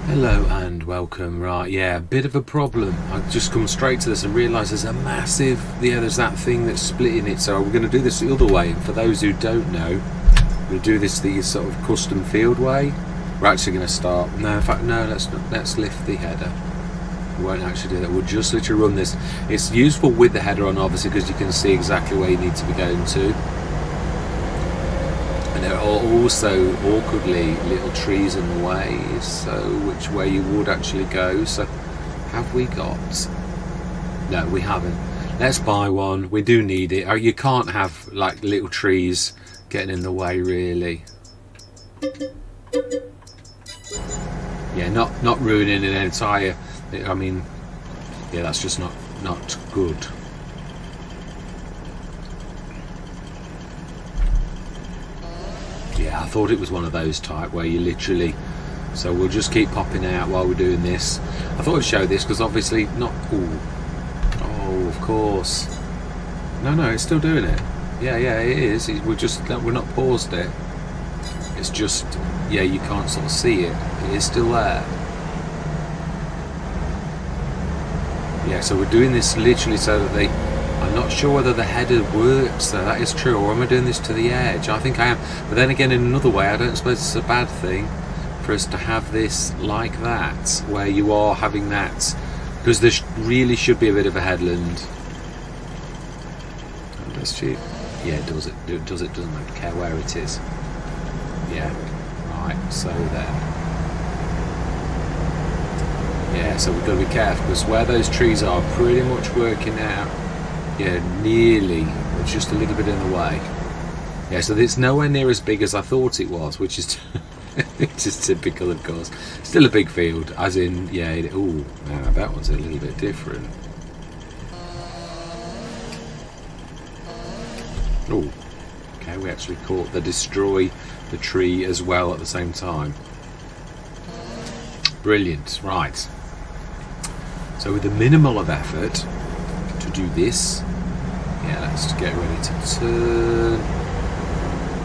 Hello and welcome. Right, yeah, a bit of a problem. I've just come straight to this and realised there's a massive, there's that thing that's splitting it. So we're going to do this the other way. And for those who don't know, we'll do this the sort of custom field way. We're actually going to start. No, in fact, no. Let's lift the header. We won't actually do that. We'll just literally run this. It's useful with the header on, obviously, because you can see exactly where you need to be going to. And there are also awkwardly little trees in the way, so which way you would actually go. So have we got? No, we haven't. Let's buy one. We do need it. You can't have like little trees getting in the way, really. Yeah, not ruining an entire. I mean, yeah, that's just not good. Yeah, I thought it was one of those type where you literally. So we'll just keep popping out while we're doing this. I thought I'd show this because obviously not. Oh, of course. No, it's still doing it. Yeah, it is. We're not paused it. It's just, yeah, you can't sort of see it. It is still there. Yeah, so we're doing this literally so that I'm not sure whether the header works, so that is true, or am I doing this to the edge? I think I am. But then again, in another way, I don't suppose it's a bad thing for us to have this like that, where you are having that, because there really should be a bit of a headland. Does she? Yeah, it does. It doesn't care where it is. Yeah, right, so there. Yeah, so we've got to be careful, because where those trees are pretty much working out. Yeah, nearly. It's just a little bit in the way. Yeah, so it's nowhere near as big as I thought it was, which is which is typical, of course. Still a big field, as in, yeah. Oh, now that one's a little bit different. Oh, okay. We actually caught the destroy the tree as well at the same time. Brilliant. Right. So with a minimal of effort to do this. Yeah, let's get ready to turn.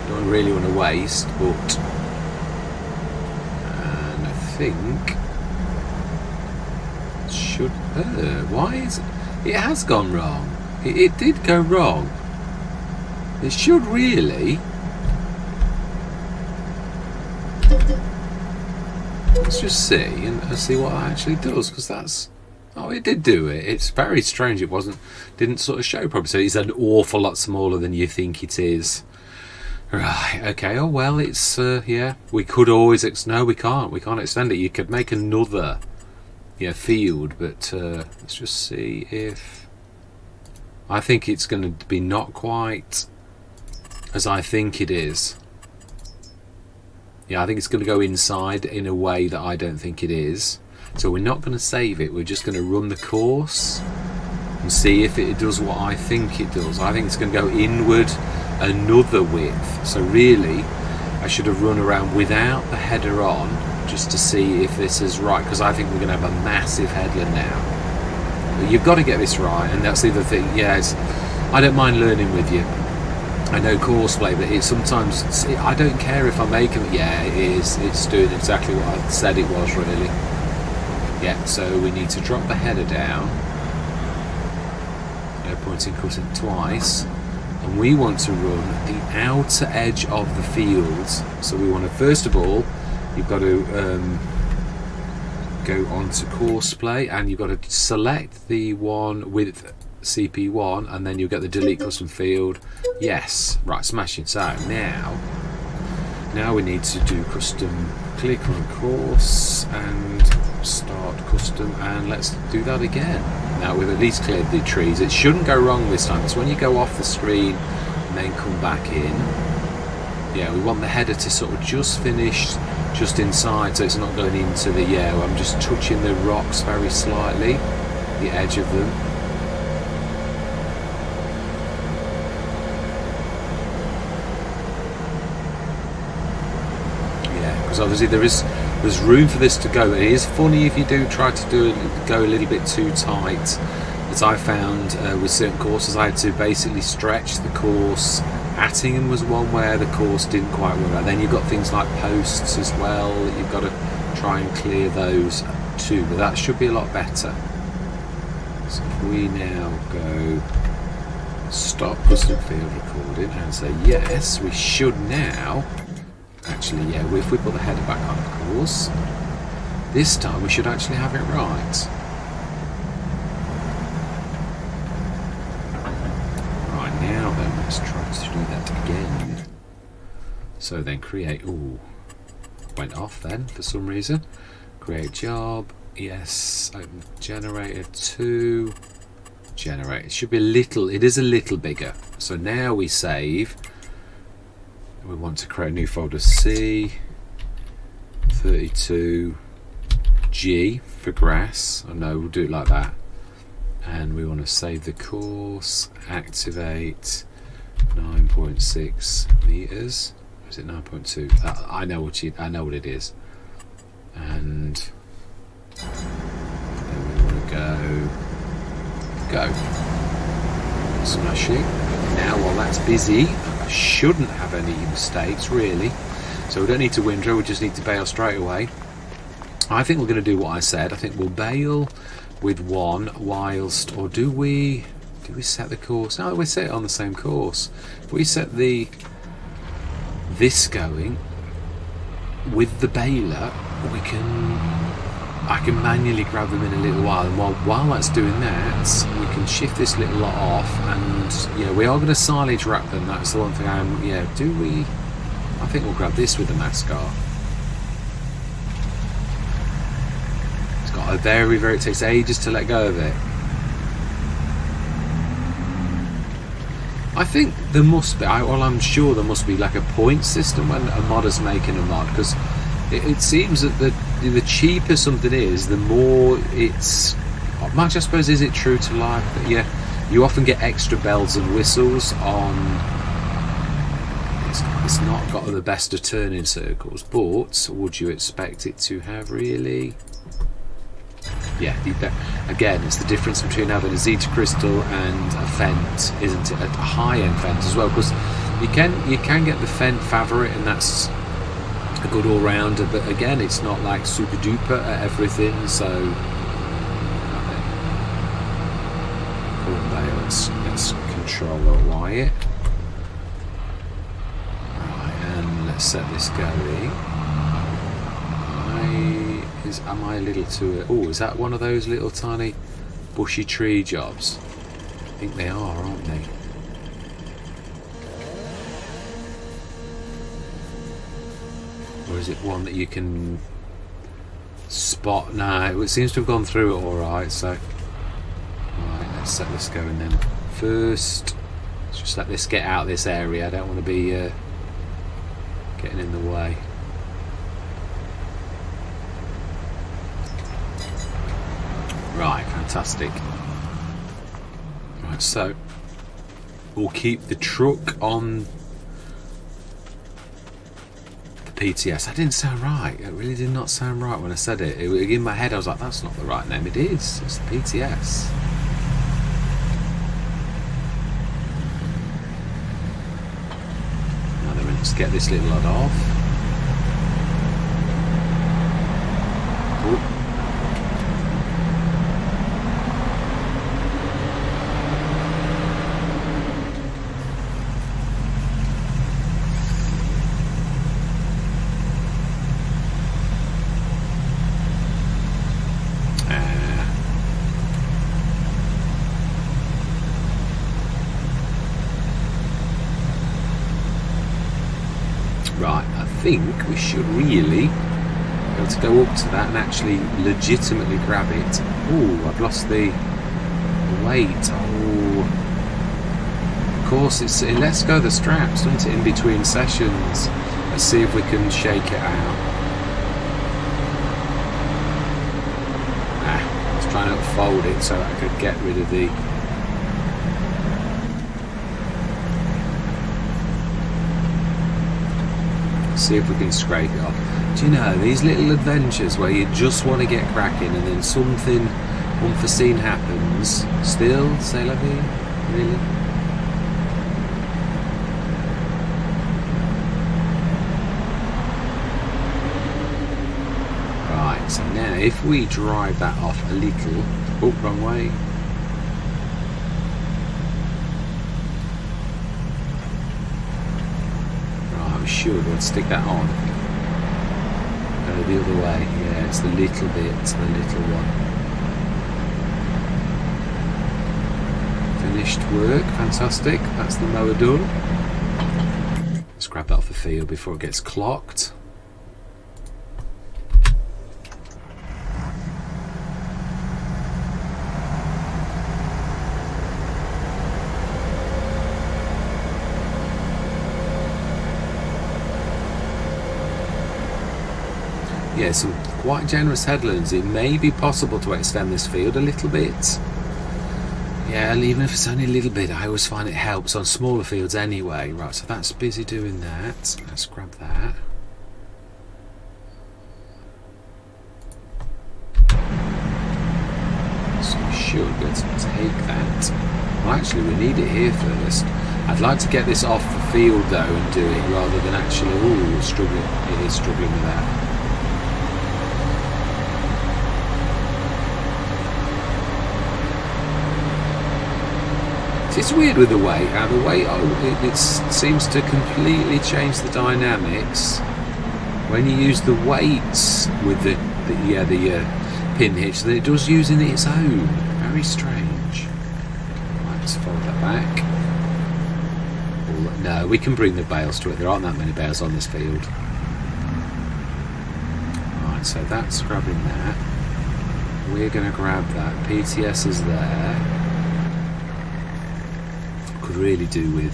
Don't really want to waste, but and I think it should. Why is it? It has gone wrong. It did go wrong. It should really. Let's just see and see what it actually does, because that's. Oh, it did do it. It's very strange. It didn't sort of show properly. So it's an awful lot smaller than you think it is. Right. Okay. Oh well. It's yeah. We could always. No, we can't. We can't extend it. You could make another, field. But let's just see if. I think it's going to be not quite as I think it is. Yeah, I think it's going to go inside in a way that I don't think it is. So we're not going to save it, we're just going to run the course and see if it does what I think it does. I think it's going to go inward another width. So really, I should have run around without the header on, just to see if this is right, because I think we're going to have a massive headland now. But you've got to get this right, and that's the other thing. Yeah, I don't mind learning with you. I know course play, but I don't care if I make it. Yeah, it is. It's doing exactly what I said it was, really. Yeah, so we need to drop the header down, pointing cutting twice, and we want to run the outer edge of the fields. So we want to, first of all, you've got to go onto course play, and you've got to select the one with CP1, and then you'll get the delete custom field. Yes, right, smashing. So now we need to do custom, click on course and start custom, and let's do that again. Now we've at least cleared the trees. It shouldn't go wrong this time. It's when you go off the screen and then come back in. Yeah, we want the header to sort of just finish just inside, so it's not going into the, I'm just touching the rocks very slightly, the edge of them. Because obviously there's room for this to go. It is funny if you do try to go a little bit too tight, as I found with certain courses. I had to basically stretch the course Attingham was one where the course didn't quite work out. Then you've got things like posts as well that you've got to try and clear those too, but that should be a lot better. So if we now go stop custom field recording and say yes, we should now actually, yeah, if we put the header back on, of course, this time we should actually have it right. Right, now then, let's try to do that again. So then create, ooh, went off then for some reason. Create job, yes, open generator 2, generate. It should be a little, it is a little bigger. So now we save. We want to create a new folder, C32 G for grass. I know we'll do it like that. And we want to save the course, activate 9.6 meters. Is it 9.2? I know what it is. And then we want to go. Smashing. Now while that's busy, I shouldn't have any mistakes really. So we don't need to windrow, we just need to bail straight away. I think we're going to do what I said. I think we'll bail with one whilst, or do we set the course? No, we set it on the same course. If we set this going with the bailer, I can manually grab them in a little while, and while that's doing that, we can shift this little lot off, and yeah, we are going to silage wrap them. That's the one thing I think we'll grab this with the mascot. It's got a very, it takes ages to let go of it. I think there must be, I'm sure there must be like a point system when a modder's making a mod, because it seems that the cheaper something is, the more it's, much I suppose, is it true to life? But yeah, you often get extra bells and whistles on, it's not got the best of turning circles, but would you expect it to have really? Yeah, again, it's the difference between having a Zeta Crystal and a Fent, isn't it? A high-end Fent as well, because you can get the Fent favorite, and that's a good all-rounder, but again, it's not like super duper at everything. So let's control Y it. Right, and let's set this going. Am I a little too... Oh, is that one of those little tiny bushy tree jobs? I think they are, aren't they? Or is it one that you can spot? No, it seems to have gone through it alright, so... Right, let's set this going then. First, let's just let this get out of this area. I don't want to be getting in the way. Right, fantastic. Right, so we'll keep the truck on the PTS. That didn't sound right. It really did not sound right when I said it. In my head I was like, that's not the right name. It is. It's the PTS. Now then, let's get this little lad off. Ooh. Right, I think we should really be able to go up to that and actually legitimately grab it. Oh, I've lost the weight. Oh, of course, it lets go the straps, doesn't it, in between sessions. Let's see if we can shake it out. I was trying to fold it so I could get rid of the... See if we can scrape it off. Do you know, these little adventures where you just want to get cracking and then something unforeseen happens, still, c'est la vie, really? So now if we drive that off a little, oh, wrong way. Right, we should, let's stick that on. Go the other way, yeah, it's the little bit, the little one. Finished work, fantastic, that's the mower done. Let's grab that off the field before it gets clocked. Yeah, some quite generous headlands. It may be possible to extend this field a little bit. Yeah, even if it's only a little bit, I always find it helps on smaller fields anyway. Right, so that's busy doing that. Let's grab that. So we should be able to take that. Well, actually, we need it here first. I'd like to get this off the field though and do it rather than actually, ooh, struggling. It is struggling with that. It's weird with the weight, how the weight it seems to completely change the dynamics when you use the weights with the pin hitch than it does using its own. Very strange. Right, let's fold that back. No, we can bring the bales to it. There aren't that many bales on this field. Right, so that's grabbing that. We're going to grab that. PTS is there. Could really do with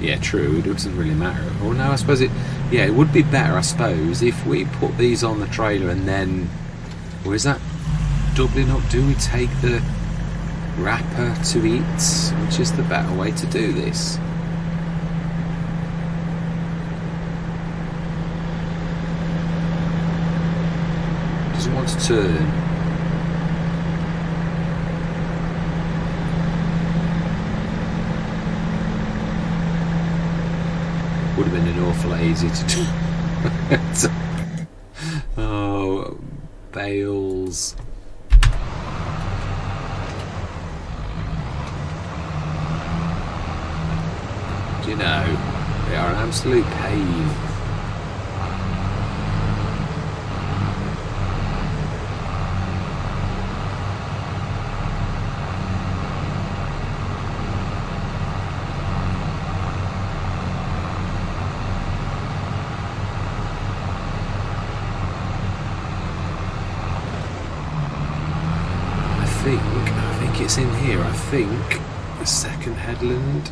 yeah, true, it doesn't really matter. Or no, I suppose it would be better, I suppose, if we put these on the trailer and then, or is that doubling up? Do we take the wrapper to it? Which is the better way to do this? Want to turn. Would have been an awful lot easier to do. Oh, bales. Do you know, they are an absolute pain. I think it's in here. I think the second headland.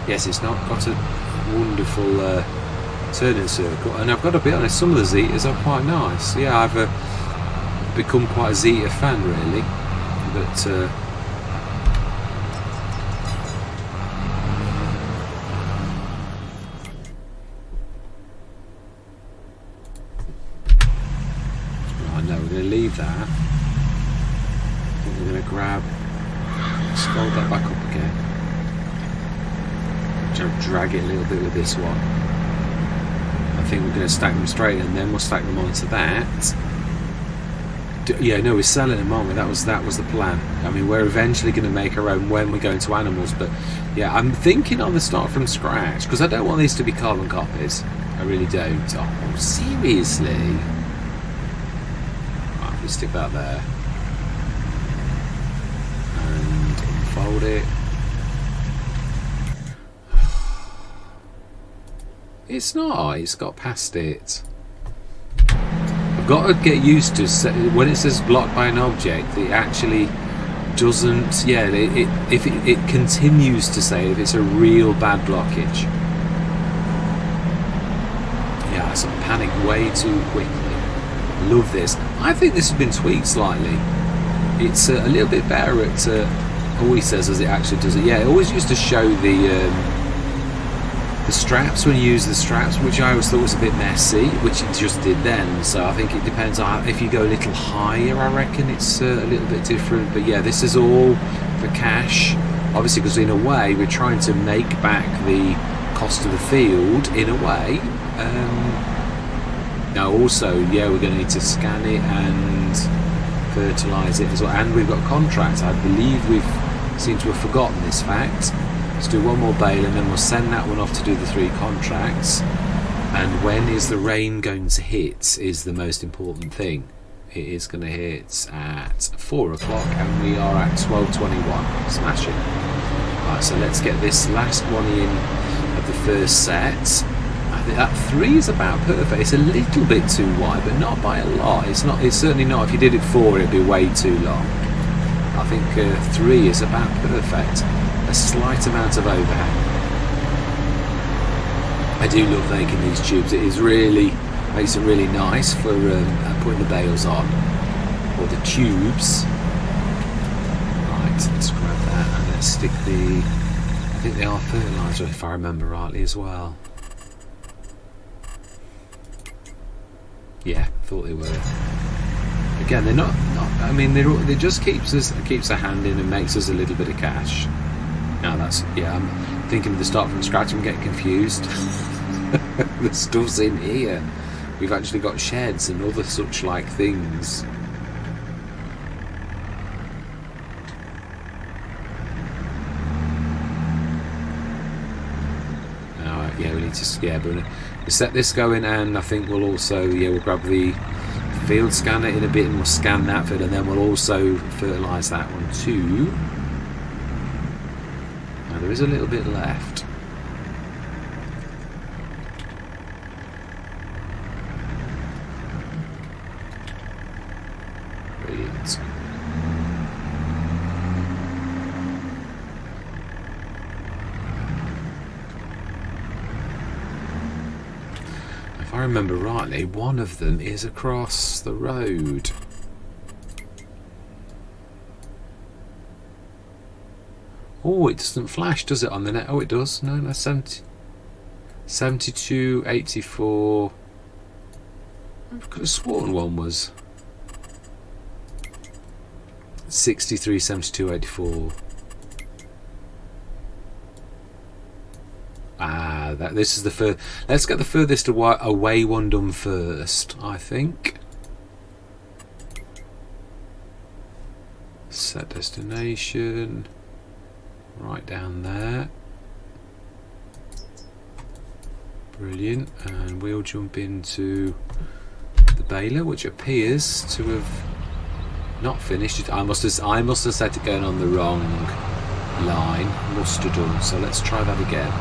Yes, it's not got a wonderful turning circle, and I've got to be honest, some of the Zetas are quite nice. Yeah, I've become quite a Zeta fan really, but leave that. I think we're going to grab, let's fold that back up again. Drag it a little bit with this one. I think we're going to stack them straight and then we'll stack them onto that. Yeah, no, we're selling them, aren't we? That was the plan. I mean, we're eventually going to make our own when we go into animals, but yeah, I'm thinking on the start from scratch because I don't want these to be carbon copies. I really don't. Oh, seriously? Stick that there and unfold it. It's not, it's got past it. I've got to get used to when it says blocked by an object, it actually doesn't, yeah, if it continues to say if it's a real bad blockage. Yeah, so I panicked way too quickly. Love this. I think this has been tweaked slightly. It's a little bit better at always says as it actually does it. Yeah, it always used to show the The straps, when you use the straps, which I always thought was a bit messy, which it just did then, so I think it depends on if you go a little higher, I reckon it's a little bit different. But yeah, this is all for cash, obviously, because in a way we're trying to make back the cost of the field in a way. Now also, yeah, we're going to need to scan it and fertilise it as well, and we've got contracts. I believe we've seemed to have forgotten this fact. Let's do one more bale and then we'll send that one off to do the 3 contracts. And when is the rain going to hit is the most important thing. It is going to hit at 4 o'clock and we are at 12:21. Smashing. Right, so let's get this last one in of the first set. I think that 3 is about perfect. It's a little bit too wide, but not by a lot. It's not. It's certainly not. If you did it 4, it'd be way too long. I think 3 is about perfect. A slight amount of overhang. I do love making these tubes. It is really makes it really nice for putting the bales on, or the tubes. Right, let's grab that and let's stick the. I think they are fertiliser if I remember rightly as well. Yeah, thought they were. Again, they're not. I mean, they just keeps a hand in and makes us a little bit of cash. Now that's, yeah, I'm thinking of the start from scratch. I'm getting confused. The stuff's in here. We've actually got sheds and other such like things. Yeah, we need to, yeah, but we'll set this going, and I think we'll also, yeah, we'll grab the field scanner in a bit and we'll scan that field, and then we'll also fertilise that one too. Now there is a little bit left. Brilliant. If I remember rightly, one of them is across the road. Oh, it doesn't flash, does it, on the net? Oh, it does. No, that's 72, 84. I could have sworn one was 63, 72, 84. This is the first. Let's get the furthest away one done first, I think. Set destination. Right down there. Brilliant. And we'll jump into the baler, which appears to have not finished. I must have set it going on the wrong line. Must have done. So let's try that again.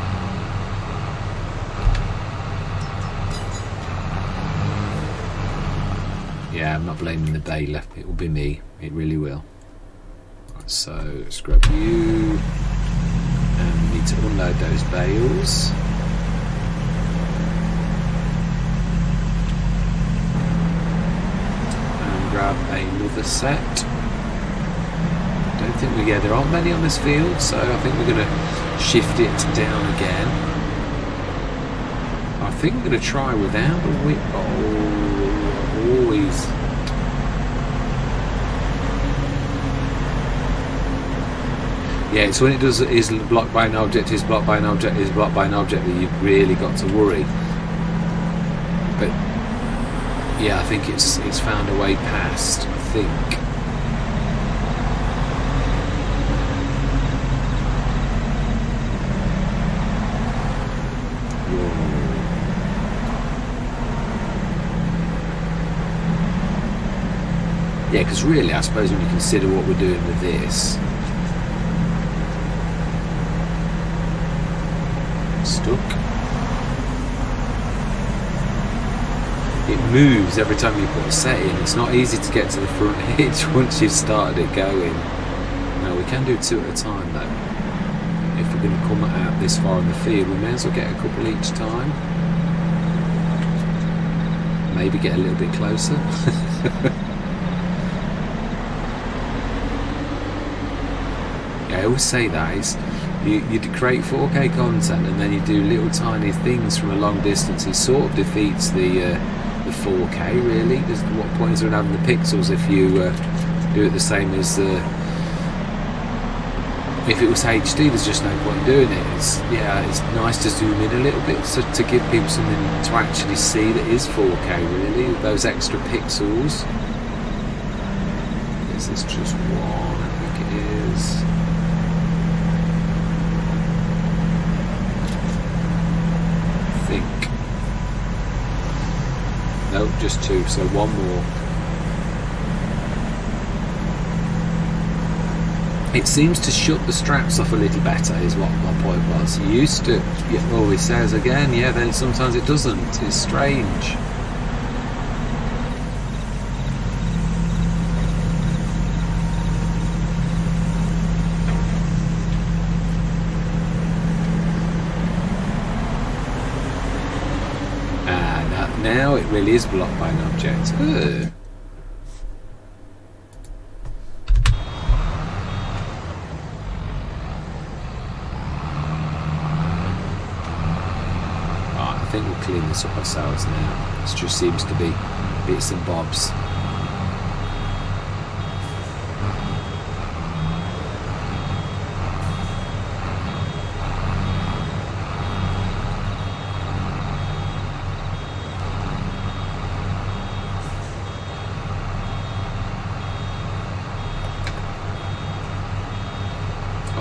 Yeah, I'm not blaming the baler. It will be me. It really will. Right, so let's grab you. And we need to unload those bales. And grab another set. Don't think we, yeah, there aren't many on this field, so I think we're going to shift it down again. I think we're going to try without the whip. Oh, always. Yeah, it's when it does is blocked by an object, is blocked by an object, is blocked by an object that you've really got to worry. But yeah, I think it's found a way past, I think. Yeah, because really, I suppose when you consider what we're doing with this, stuck. It moves every time you put a set in. It's not easy to get to the front edge once you've started it going. No, we can do 2 at a time though. If we're going to come out this far in the field, we may as well get a couple each time. Maybe get a little bit closer. I always say that you create 4K content and then you do little tiny things from a long distance. It sort of defeats the 4K really. What point is there in having the pixels if you do it the same as if it was HD? There's just no point in doing it. It's nice to zoom in a little bit so to give people something to actually see that is 4K really, those extra pixels. Is this just one? I think it is. Nope, just two, so one more. It seems to shut the straps off a little better, is what my point was. You used to, well, it says again, yeah, then sometimes it doesn't. It's strange. Now it really is blocked by an object. Ugh. Right, I think we'll clean this up ourselves now. This just seems to be bits and bobs.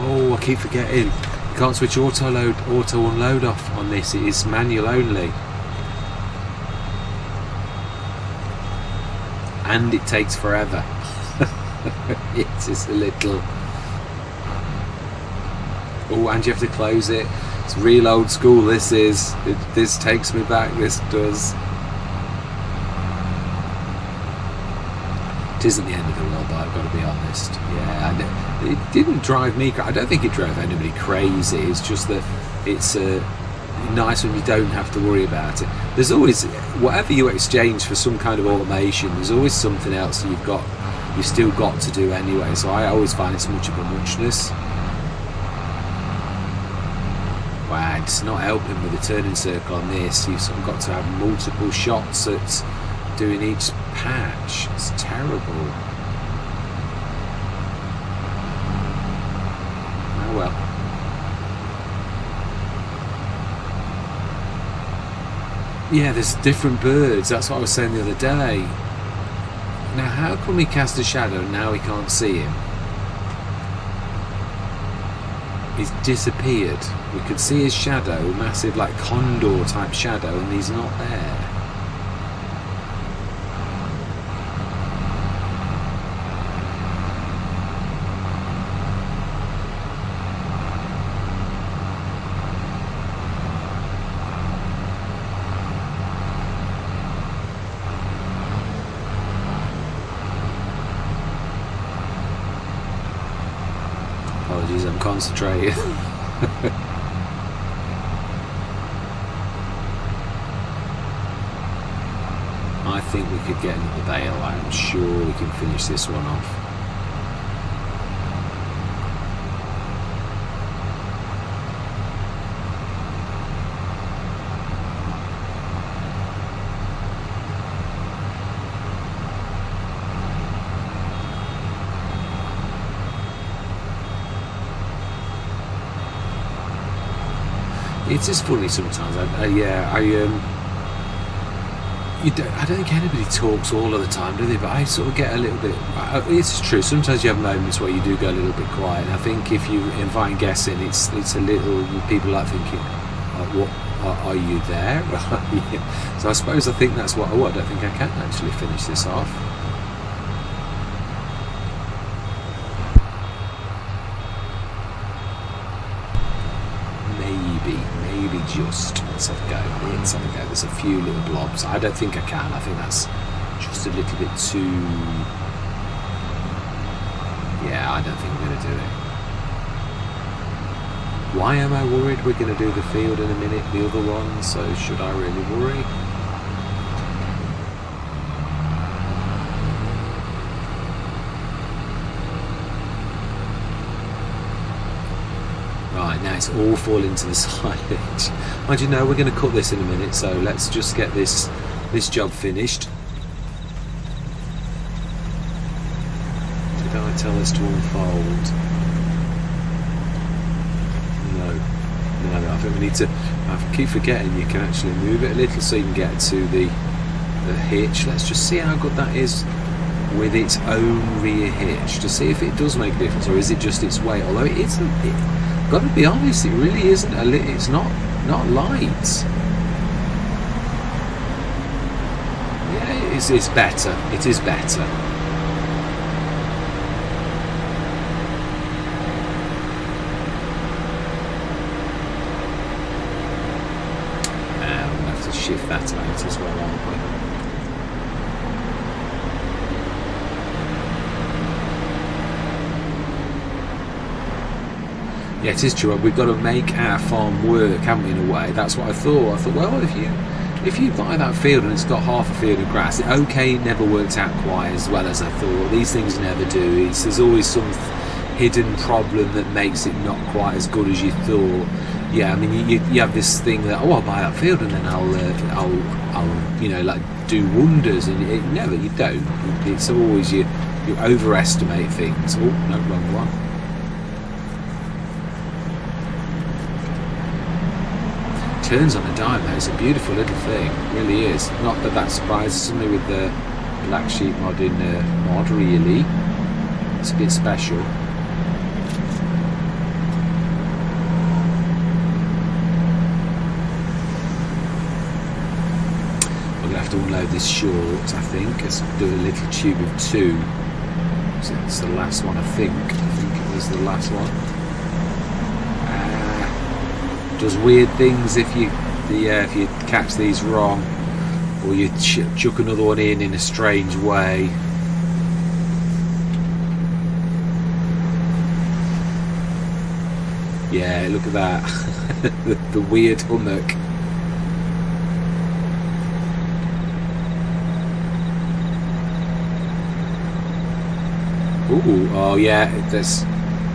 Oh, I keep forgetting. You can't switch auto unload off on this. It is manual only. And it takes forever. It is a little... Oh, and you have to close it. It's real old school, this is. This takes me back, this does. It isn't the end of the world, though, I've got to be honest. Yeah, it didn't drive me. I don't think it drove anybody crazy. It's just that it's nice when you don't have to worry about it. There's always, whatever you exchange for some kind of automation, there's always something else you've still got to do anyway. So I always find it's much of a muchness. Wow, it's not helping with the turning circle on this. You've sort of got to have multiple shots at doing each patch. It's terrible. Oh well. Yeah, there's different birds. That's what I was saying the other day. Now, how come he cast a shadow and now we can't see him? He's disappeared. We could see his shadow, massive like condor type shadow, and he's not there. Apologies, I'm concentrating. I think we could get another bale. I'm sure we can finish this one off. It's just funny sometimes. I don't think anybody talks all of the time, do they? But I sort of get a little bit. It's true. Sometimes you have moments where you do go a little bit quiet. And I think if you invite guests in, it's a little. People like thinking, "What are you there?" So I suppose I think that's what. Oh, I don't think I can actually finish this off. Maybe just. Let's have a go. There's a few little blobs. I don't think I can. I think that's just a little bit too... Yeah, I don't think we're going to do it. Why am I worried? We're going to do the field in a minute, the other one, so should I really worry? Right, now it's all falling to the silage. And you know, we're going to cut this in a minute, so let's just get this job finished. Did I tell this to unfold? No, I think we need to. I keep forgetting you can actually move it a little so you can get to the hitch. Let's just see how good that is with its own rear hitch, to see if it does make a difference, or is it just its weight? Although it isn't. Got to be honest, it really isn't. It's not light. Yeah, it's better. It is better. We'll have to shift that out as well, aren't we? Yeah, it is true. We've got to make our farm work, haven't we, in a way? That's what I thought. I thought, well, if you buy that field and it's got half a field of grass, okay, it never worked out quite as well as I thought. These things never do. There's always some hidden problem that makes it not quite as good as you thought. Yeah, I mean, you have this thing that, I'll buy that field and then I'll like do wonders, and never, you don't. It's always you overestimate things. Oh, no, wrong one. Turns on a dime, though. It's a beautiful little thing, it really is. Not that surprises me with the black sheep mod really. It's a bit special. We're going to have to unload this short, I think. Let's do a little tube of 2. So it's the last one, I think. I think it was the last one. Does weird things if you catch these wrong, or you chuck another one in a strange way. Yeah, look at that. the weird hummock. Ooh, oh yeah, it's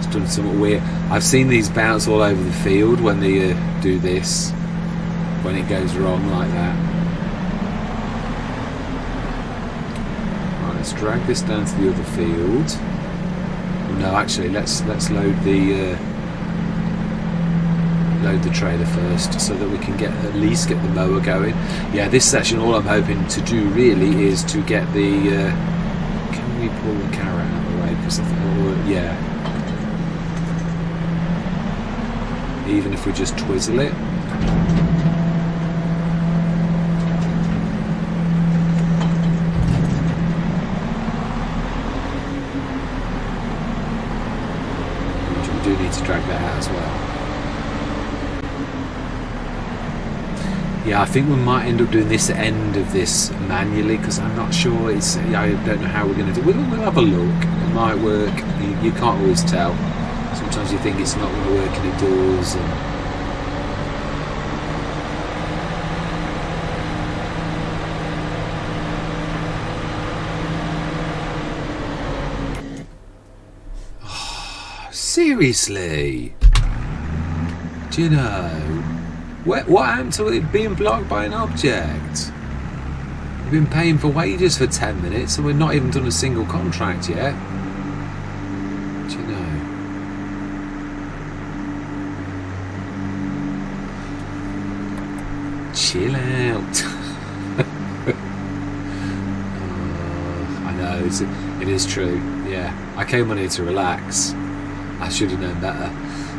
done something weird. I've seen these bounce all over the field when they do this, when it goes wrong like that. Right, let's drag this down to the other field. Oh, no, actually, let's load the trailer first, so that we can at least get the mower going. Yeah, this session, all I'm hoping to do really is to get the. Can we pull the carrot out of the way? Because I think, yeah. Even if we just twizzle it. We do need to drag that out as well. Yeah, I think we might end up doing this end of this manually, because I'm not sure. I don't know how we're going to do it. We'll have a look. It might work. You can't always tell. Sometimes you think it's not going to work and it does. Oh, seriously? Do you know? What happened to it being blocked by an object? We've been paying for wages for 10 minutes and we've not even done a single contract yet. Do you know? Chill out. I know, it is true. Yeah, I came on here to relax. I should have known better.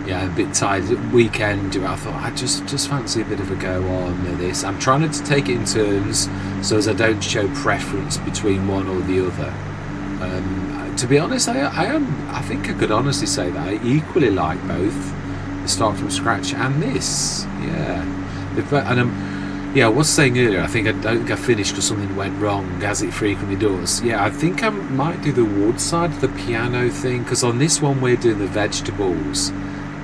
Yeah, I'm a bit tired. Weekend, I thought I just fancy a bit of a go on this. I'm trying to take it in turns so as I don't show preference between one or the other. To be honest, I think I could honestly say that I equally like both the Start From Scratch and this. Yeah, and I was saying earlier, I think I don't get finished because something went wrong, as it frequently does. Yeah, I think I might do the wood side of the piano thing, because on this one we're doing the vegetables.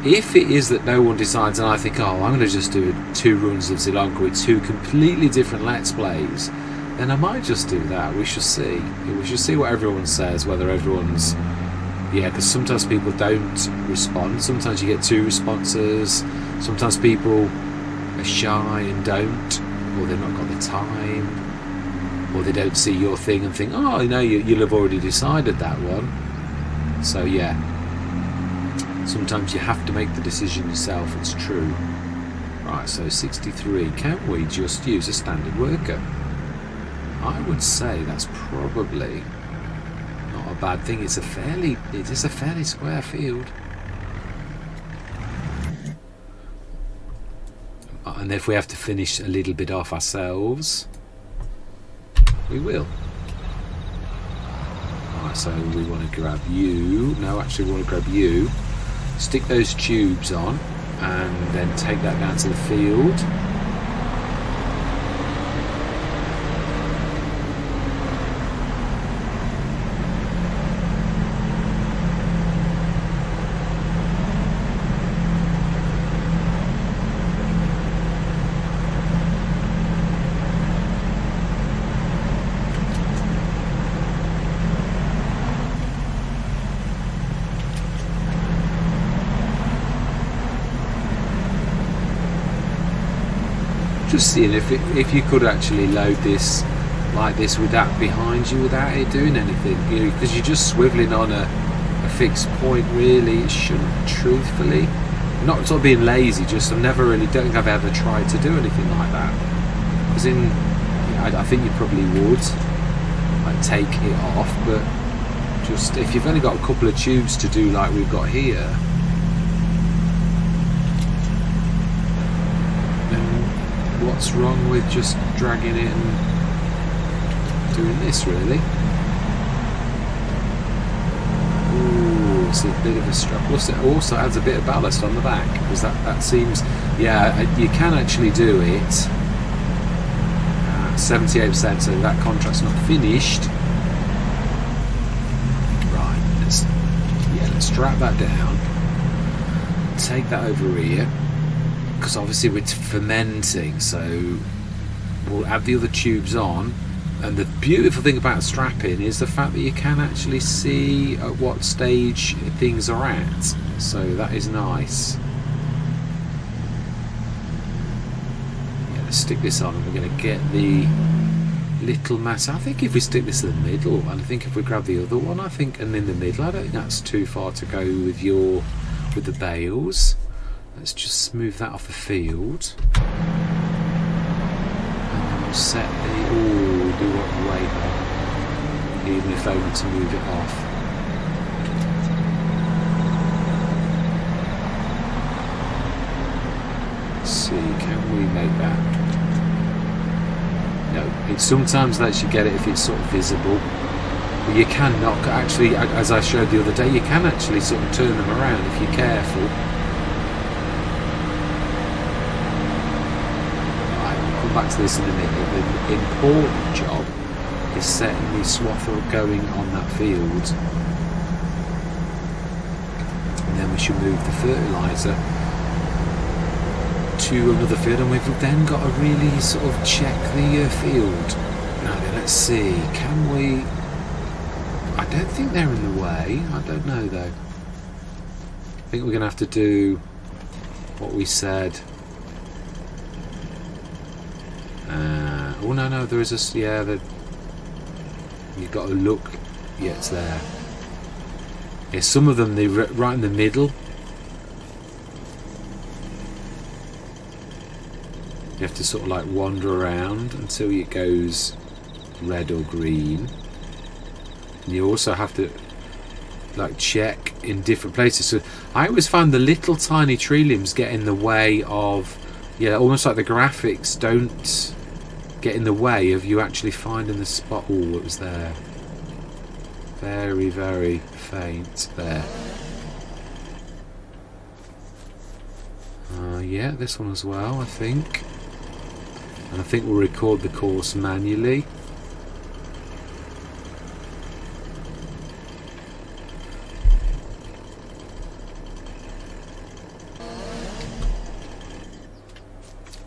If it is that no one decides and I think, I'm going to just do 2 runs of Zielonka with 2 completely different Let's Plays, then I might just do that. We shall see. We shall see what everyone says, whether everyone's, Yeah, because sometimes people don't respond. Sometimes you get 2 responses. Sometimes people are shy and don't, or they've not got the time, or they don't see your thing and think, oh, you know, you'll have already decided that one. So yeah, sometimes you have to make the decision yourself. It's true. Right, so 63. Can we just use a standard worker? I would say that's probably not a bad thing. It is a fairly square field. And if we have to finish a little bit off ourselves, we will. Right, so we want to grab you. No, actually we want to grab you. Stick those tubes on and then take that down to the field. Just seeing if you could actually load this like this with that behind you without it doing anything, you know, because you're just swiveling on a fixed point. Really, it shouldn't, truthfully. Not sort of being lazy, just I don't think I've ever tried to do anything like that. Because I think you probably would like take it off, but just if you've only got a couple of tubes to do like we've got here, what's wrong with just dragging it and doing this, really? Ooh, it's a bit of a strap. Plus it also adds a bit of ballast on the back, because that seems, yeah, you can actually do it 78%, so that contract's not finished. Right, let's strap that down, take that over here, because obviously we're fermenting, so we'll add the other tubes on. And the beautiful thing about strapping is the fact that you can actually see at what stage things are at, so that is nice. Yeah, let's stick this on, and we're going to get the little mass. I think if we stick this in the middle, and I think if we grab the other one, I think, and in the middle, I don't think that's too far to go with the bales. Let's just smooth that off the field. And then we'll set the... Ooh, do want weight there. Even if I want to move it off. Let's see, can we make that? No, it sometimes lets you get it if it's sort of visible. But you can knock, actually, as I showed the other day, you can actually sort of turn them around if you're careful. Back to this in a minute. The important job is setting the swath going on that field, and then we should move the fertiliser to another field, and we've then got to really sort of check the field. Now then, let's see, can we... I don't think they're in the way. I don't know though. I think we're going to have to do what we said. Oh no, there is a, yeah, you've got to look, yeah, it's there. Yeah, some of them, they're right in the middle. You have to sort of like wander around until it goes red or green. And you also have to like check in different places. So I always find the little tiny tree limbs get in the way of, yeah, almost like the graphics don't get in the way of you actually finding the spot. Oh, it was there. Very, very faint there. Yeah, this one as well, I think. And I think we'll record the course manually.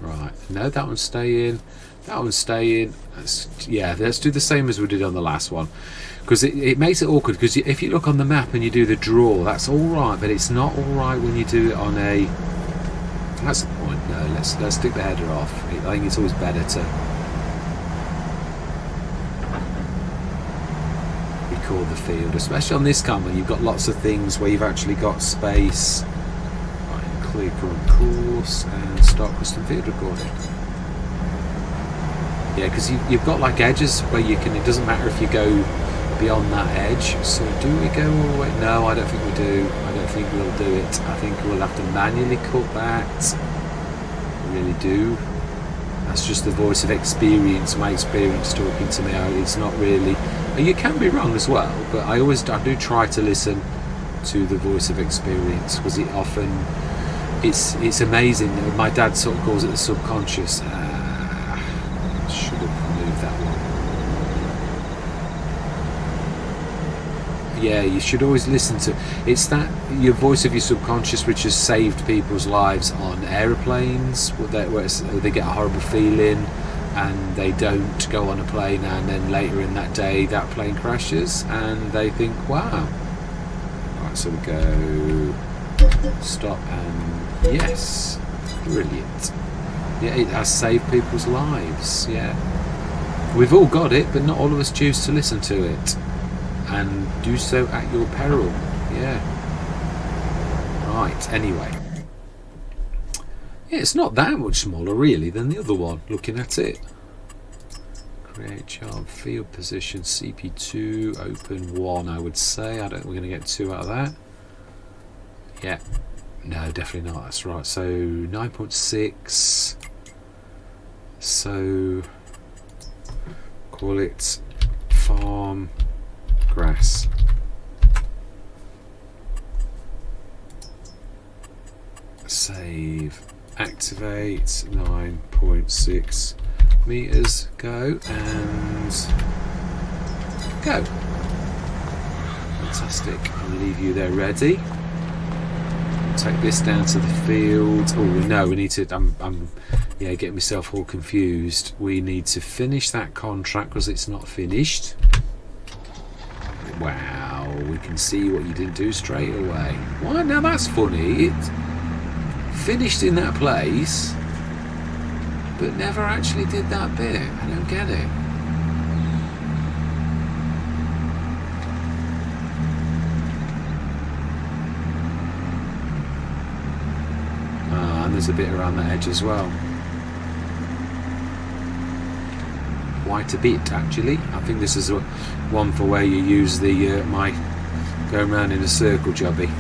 Right, no, that one's staying. That one's staying. Let's do the same as we did on the last one. because it makes it awkward, because if you look on the map and you do the draw, that's alright, but it's not alright when you do it on a... That's the point. No, let's stick the header off. I think it's always better to record the field, especially on this camera. You've got lots of things where you've actually got space. Right, clear current course and start custom field recording. Yeah, because you've got like edges where you can. It doesn't matter if you go beyond that edge. So do we go all the way? No, I don't think we do. I don't think we'll do it. I think we'll have to manually cut that. I really do. That's just the voice of experience, my experience talking to me. It's not really... You can be wrong as well, but I do try to listen to the voice of experience, because it often... It's amazing. My dad sort of calls it the subconscious. Should have moved that one. Yeah, you should always listen to... It's that your voice of your subconscious which has saved people's lives on aeroplanes, where they get a horrible feeling and they don't go on a plane, and then later in that day that plane crashes and they think, wow. Right, so we go stop and yes, brilliant. Yeah, it has saved people's lives. Yeah, we've all got it, but not all of us choose to listen to it, and do so at your peril. Yeah. Right, anyway. Yeah, it's not that much smaller really than the other one, looking at it. Create job, field position, CP2, open 1, I would say. I don't think we're going to get 2 out of that. Yeah. No, definitely not. That's right. So 9.6. So call it farm grass. Save. Activate. 9.6 meters. Go and go. Fantastic. I'll leave you there ready. Take this down to the field. Oh no, we need to. I'm getting myself all confused. We need to finish that contract because it's not finished. Wow, we can see what you didn't do straight away. Why? Now that's funny. It finished in that place, but never actually did that bit. I don't get it. And there's a bit around that edge as well. Quite a bit actually. I think this is one for where you use the my going around in a circle jobby.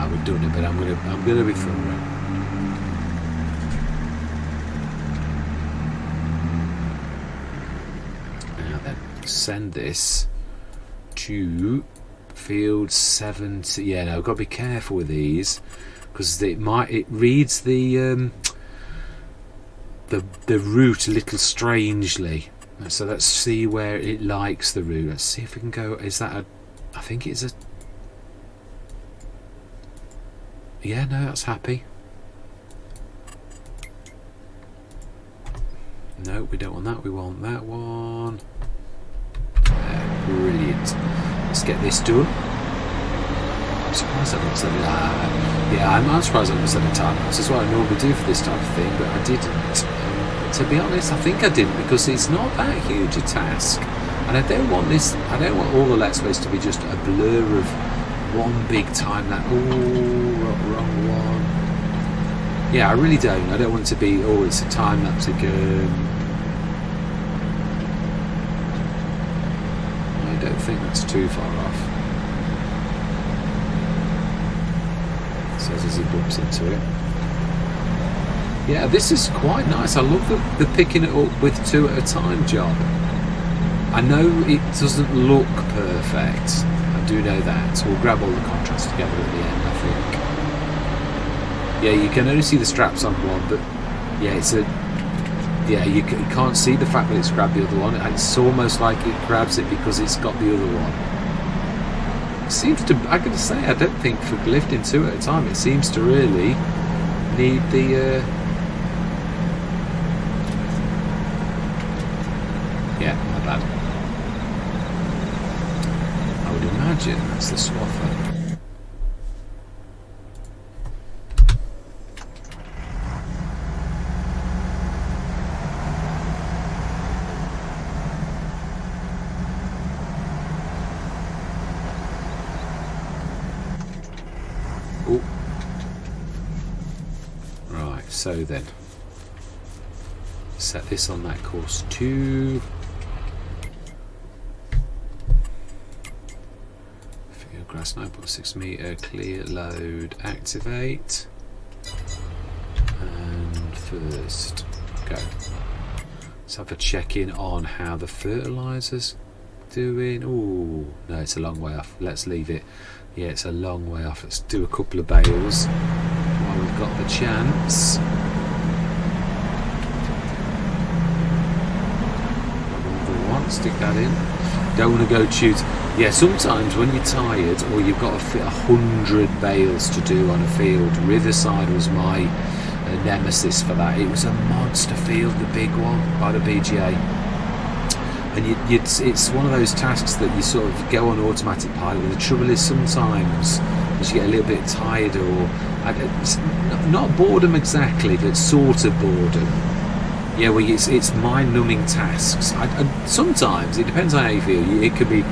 We've done it, but I'm gonna be thorough. Send this to field 70. Yeah, no, I've got to be careful with these because it reads the route a little strangely. So let's see where it likes the route. Let's see if we can go. Is that a? I think it's a. Yeah, no, that's happy. No, we don't want that. We want that one. Brilliant. Let's get this done. I'm surprised I looked at it. Yeah, I'm surprised I looked at the time. This is what I normally do for this type of thing, but I didn't. To be honest, I think I didn't, because it's not that huge a task, and I don't want this. I don't want all the Let's Plays to be just a blur of one big time lapse. Oh, wrong one. Yeah, I really don't. I don't want it to be. Oh, it's a time lapse again. I don't think that's too far off. Says as he bumps into it. Yeah, this is quite nice. I love the picking it up with 2 at a time job. I know it doesn't look perfect. I do know that. So we'll grab all the contrasts together at the end, I think. Yeah, you can only see the straps on one, but yeah, it's a. Yeah, you can't see the fact that it's grabbed the other one. It's almost like it grabs it because it's got the other one. It seems to, I gotta say, I don't think for lifting 2 at a time, it seems to really need the yeah, not bad. I would imagine that's the swather. Oh. Right, so then set this on that course 2. Field grass 9.6 metre, clear load, activate. And first, go. Let's have a check in on how the fertiliser's doing. Oh, no, it's a long way off. Let's leave it. Yeah, it's a long way off. Let's do a couple of bales while we've got the chance. Stick that in. Don't want to go shoot. Yeah, sometimes when you're tired or you've got to fit 100 bales to do on a field, Riverside was my nemesis for that. It was a monster field, the big one by the BGA, and it's one of those tasks that you sort of go on automatic pilot. The trouble is sometimes as you get a little bit tired, or it's not boredom exactly, but sort of boredom. Yeah, well, it's mind-numbing tasks. Sometimes, it depends on how you feel, it can be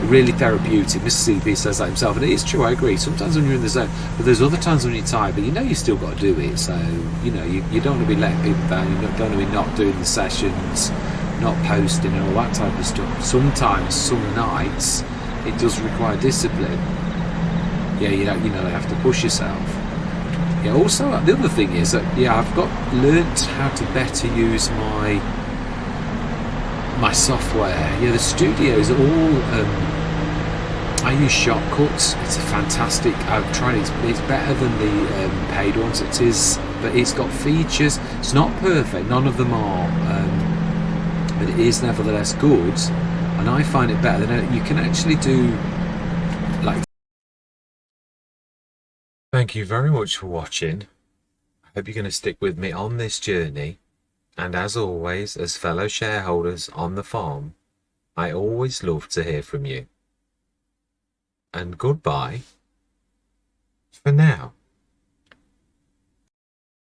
really therapeutic. Mr. CB says that himself, and it is true, I agree. Sometimes when you're in the zone, but there's other times when you're tired, but you know you still got to do it, so, you know, you don't want to be letting people down, you don't want to be not doing the sessions, not posting and all that type of stuff. Sometimes, some nights, it does require discipline. Yeah, you know, you have to push yourself. Yeah, also, the other thing is that, yeah, I've learnt how to better use my software. Yeah, the studio's all, I use Shortcuts. It's a fantastic, I've tried it, it's better than the paid ones, it is, but it's got features. It's not perfect, none of them are, but it is nevertheless good, and I find it better than you can actually do, like. Thank you very much for watching. I hope you're going to stick with me on this journey. And as always, as fellow shareholders on the farm, I always love to hear from you. And goodbye for now.